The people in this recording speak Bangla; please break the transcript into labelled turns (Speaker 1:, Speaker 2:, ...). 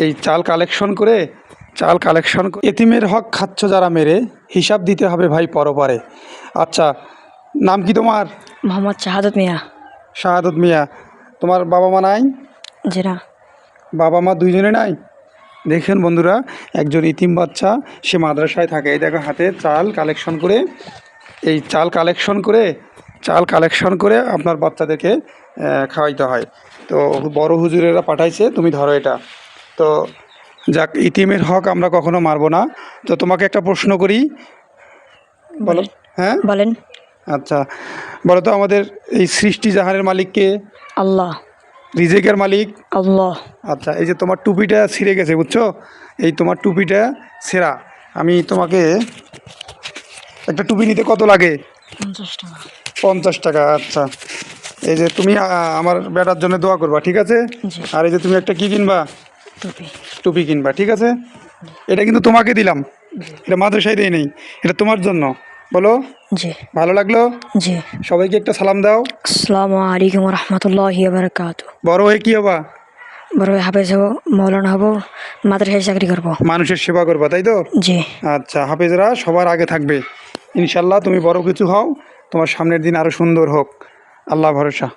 Speaker 1: এই চাল কালেকশন করে এতিমের হক খাচ্ছ যারা মেরে, হিসাব দিতে হবে ভাই পরপারে। আচ্ছা, নাম কি তোমার?
Speaker 2: মোহাম্মদ শাহাদত মিয়া।
Speaker 1: শাহাদত মিয়া। তোমার বাবা মা নাই?
Speaker 2: জি না।
Speaker 1: বাবা মা দুইজনে নাই? দেখেন বন্ধুরা, একজন ইতিম বাচ্চা, সে মাদ্রাসায় থাকে। এই দেখো হাতে চাল কালেকশন করে, এই চাল কালেকশন করে আপনার বাচ্চাদেরকে খাওয়াইতে হয়। তো বড় হুজুরেরা পাঠাইছে, তুমি ধরো এটা। তো যাক, ইতিমের হক আমরা কখনো মারবো না। তো তোমাকে একটা প্রশ্ন করি, বলো। হ্যাঁ
Speaker 2: বলেন।
Speaker 1: আচ্ছা, বলো তো, আমাদের এই সৃষ্টি জাহানের মালিককে?
Speaker 2: আল্লাহ।
Speaker 1: রিজিকের মালিক?
Speaker 2: আল্লাহ।
Speaker 1: আচ্ছা, এই যে তোমার টুপিটা ছিঁড়ে গেছে, বুঝছো? এই তোমার টুপিটা ছেঁড়া। আমি তোমাকে একটা টুপি নিতে কত লাগে?
Speaker 2: 50 টাকা।
Speaker 1: 50 টাকা। আচ্ছা, এই যে তুমি আমার বেটার জন্য দোয়া করবা, ঠিক আছে?
Speaker 2: জি।
Speaker 1: আর এই যে তুমি একটা কি কিনবা?
Speaker 2: টুপি।
Speaker 1: টুপি কিনবা, ঠিক আছে? এটা কিন্তু তোমাকে দিলাম, এটা মাদ্রাসায় দেই নেই, এটা তোমার জন্য। বলো।
Speaker 2: জি।
Speaker 1: ভালো লাগলো?
Speaker 2: জি।
Speaker 1: সবাইকে একটা সালাম দাও।
Speaker 2: আসসালামু আলাইকুম রহমতুল্লাহি ওয়া বারাকাতুহু।
Speaker 1: বড় হয়ে কি হবা?
Speaker 2: বড় হয়ে হাফেজ হব, মৌলানা হব, মাদ্রাসায় চাকরি করব।
Speaker 1: মানুষের সেবা করবা, তাই তো?
Speaker 2: জি।
Speaker 1: আচ্ছা, হাফেজরা সবার আগে থাকবে ইনশাল্লাহ। তুমি বড় কিছু হও, তোমার সামনের দিন আরও সুন্দর হোক। আল্লাহ ভরসা।